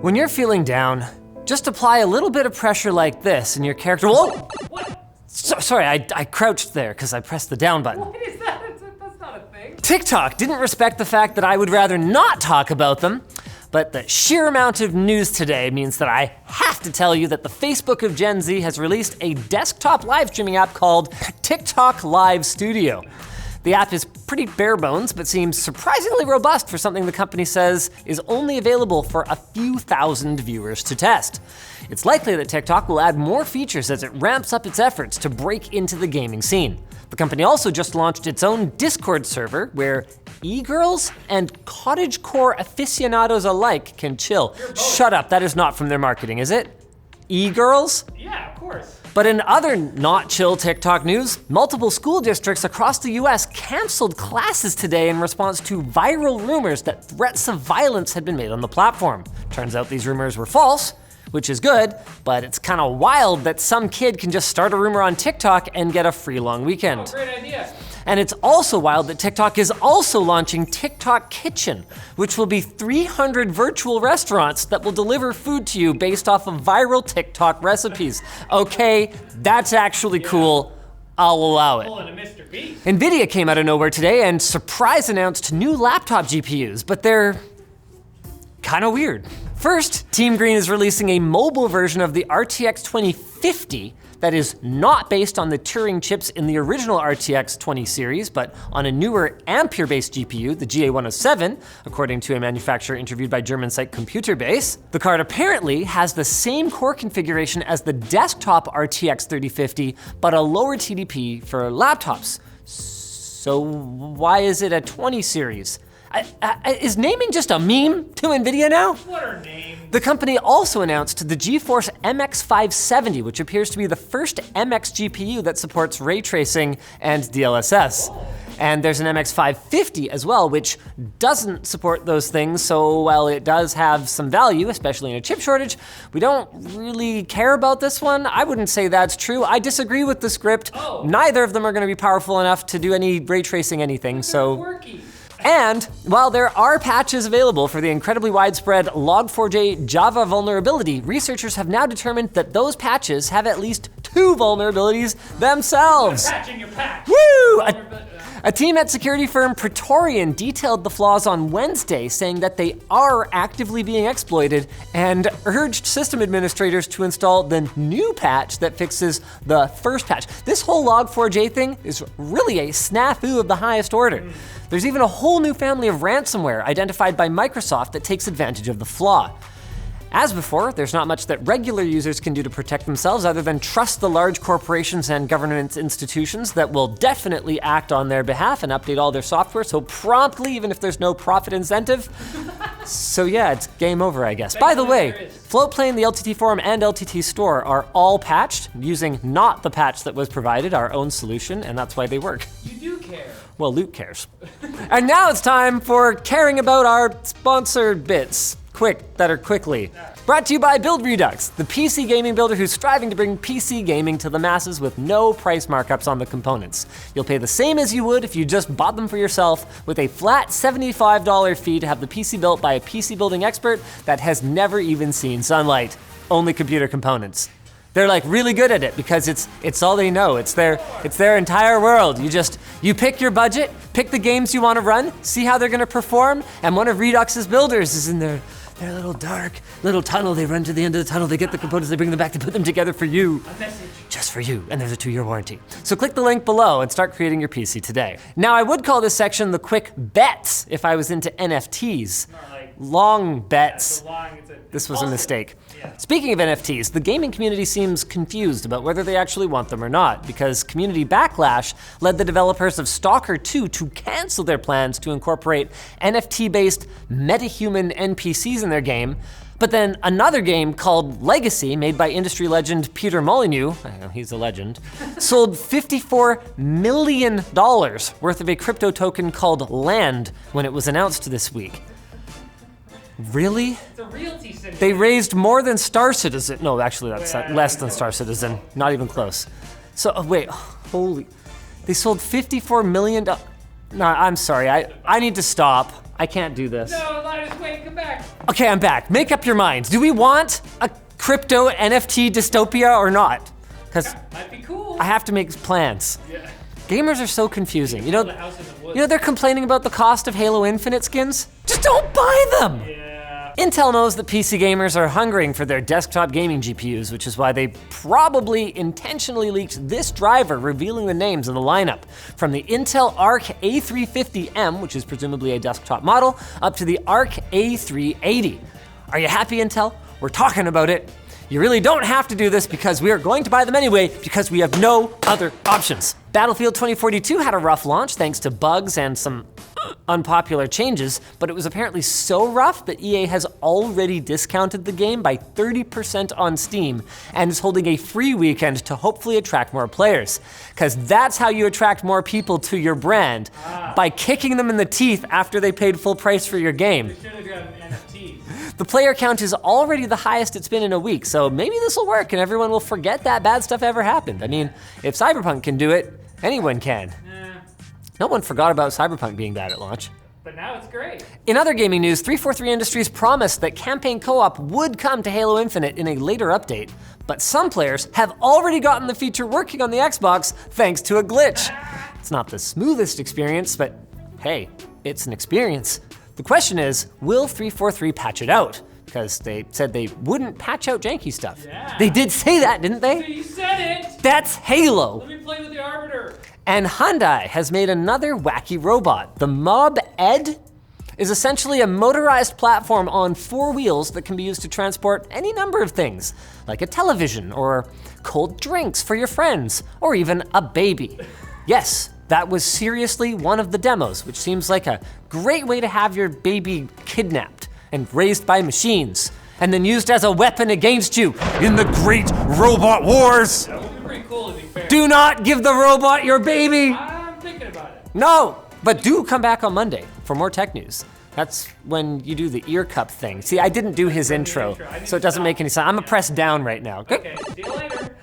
When you're feeling down, just apply a little bit of pressure like this and your character, whoa! What? Sorry, I crouched there because I pressed the down button. What is that? That's not a thing. TikTok didn't respect the fact that I would rather not talk about them, but the sheer amount of news today means that I have to tell you that the Facebook of Gen Z has released a desktop live streaming app called TikTok Live Studio. The app is pretty bare bones, but seems surprisingly robust for something the company says is only available for a few thousand viewers to test. It's likely that TikTok will add more features as it ramps up its efforts to break into the gaming scene. The company also just launched its own Discord server where e-girls and cottagecore aficionados alike can chill. Shut up, that is not from their marketing, is it? E-girls? Yeah, of course. But in other not chill TikTok news, multiple school districts across the US canceled classes today in response to viral rumors that threats of violence had been made on the platform. Turns out these rumors were false, which is good, but it's kind of wild that some kid can just start a rumor on TikTok and get a free long weekend. Oh, great idea. And it's also wild that TikTok is also launching TikTok Kitchen, which will be 300 virtual restaurants that will deliver food to you based off of viral TikTok recipes. Okay, that's actually cool. I'll allow it. Pulling a Mr. Beast. Nvidia came out of nowhere today and surprise announced new laptop GPUs, but they're kind of weird. First, Team Green is releasing a mobile version of the RTX 2050 that is not based on the Turing chips in the original RTX 20 series, but on a newer Ampere-based GPU, the GA107, according to a manufacturer interviewed by German site Computerbase. The card apparently has the same core configuration as the desktop RTX 3050, but a lower TDP for laptops. So why is it a 20 series? Is naming just a meme to Nvidia now? What are names? The company also announced the GeForce MX 570, which appears to be the first MX GPU that supports ray tracing and DLSS. And there's an MX 550 as well, which doesn't support those things, so while it does have some value, especially in a chip shortage, we don't really care about this one. I wouldn't say that's true. I disagree with the script. Oh. Neither of them are gonna be powerful enough to do any ray tracing anything, so. Quirky. And while there are patches available for the incredibly widespread Log4j Java vulnerability, researchers have now determined that those patches have at least 2 vulnerabilities themselves. Patching your patch. Woo! A team at security firm Praetorian detailed the flaws on Wednesday, saying that they are actively being exploited and urged system administrators to install the new patch that fixes the first patch. This whole Log4j thing is really a snafu of the highest order. There's even a whole new family of ransomware identified by Microsoft that takes advantage of the flaw. As before, there's not much that regular users can do to protect themselves other than trust the large corporations and government institutions that will definitely act on their behalf and update all their software so promptly, even if there's no profit incentive. So yeah, it's game over, I guess. By the way, Floatplane, the LTT Forum, and LTT Store are all patched using not the patch that was provided, our own solution, and that's why they work. You do care. Well, Luke cares. And now it's time for caring about our sponsored bits. Quickly. Brought to you by Build Redux, the PC gaming builder who's striving to bring PC gaming to the masses with no price markups on the components. You'll pay the same as you would if you just bought them for yourself, with a flat $75 fee to have the PC built by a PC building expert that has never even seen sunlight. Only computer components. They're like really good at it because it's all they know. It's their entire world. You pick your budget, pick the games you want to run, see how they're gonna perform, and one of Redux's builders is in their little dark little tunnel. They run to the end of the tunnel, they get the components, they bring them back, they put them together for you. A message. Just for you, and there's a 2-year warranty. So click the link below and start creating your PC today. Now I would call this section the quick bets if I was into NFTs. Long bets. This was a mistake. Yeah. Speaking of NFTs, the gaming community seems confused about whether they actually want them or not, because community backlash led the developers of Stalker 2 to cancel their plans to incorporate NFT-based metahuman NPCs in their game. But then another game called Legacy, made by industry legend Peter Molyneux, I know he's a legend, sold $54 million worth of a crypto token called Land when it was announced this week. Really? It's a realty syndicate. They raised more than Star Citizen. No, actually that's less than Star Citizen. Not even close. So, wait, holy. They sold $54 million. No, I'm sorry, I need to stop. I can't do this. No, Linus, wait, come back. Okay, I'm back. Make up your minds. Do we want a crypto NFT dystopia or not? Because Might be cool. I have to make plans. Yeah. Gamers are so confusing. You know, Build a house in the woods. they're complaining about the cost of Halo Infinite skins? Just don't buy them! Yeah. Intel knows that PC gamers are hungering for their desktop gaming GPUs, which is why they probably intentionally leaked this driver revealing the names of the lineup. From the Intel Arc A350M, which is presumably a desktop model, up to the Arc A380. Are you happy, Intel? We're talking about it. You really don't have to do this because we are going to buy them anyway because we have no other options. Battlefield 2042 had a rough launch thanks to bugs and some unpopular changes, but it was apparently so rough that EA has already discounted the game by 30% on Steam and is holding a free weekend to hopefully attract more players. Because that's how you attract more people to your brand, by kicking them in the teeth after they paid full price for your game. We should have gotten NFTs. The player count is already the highest it's been in a week, so maybe this will work and everyone will forget that bad stuff ever happened. I mean, if Cyberpunk can do it, anyone can. No one forgot about Cyberpunk being bad at launch. But now it's great. In other gaming news, 343 Industries promised that campaign co-op would come to Halo Infinite in a later update, but some players have already gotten the feature working on the Xbox thanks to a glitch. It's not the smoothest experience, but hey, it's an experience. The question is, will 343 patch it out? Because they said they wouldn't patch out janky stuff. Yeah. They did say that, didn't So they? you said it. That's Halo. Let me play with the Arbiter. And Hyundai has made another wacky robot. The Mob Ed is essentially a motorized platform on 4 wheels that can be used to transport any number of things, like a television or cold drinks for your friends, or even a baby. Yes, that was seriously one of the demos, which seems like a great way to have your baby kidnapped and raised by machines, and then used as a weapon against you in the Great Robot Wars. That would be pretty cool to be fair. Do not give the robot your baby. I'm thinking about it. No, but do come back on Monday for more tech news. That's when you do the ear cup thing. See, I didn't do his intro, I need so it to doesn't stop. make any sense. I'm gonna press down right now. Okay, see you later.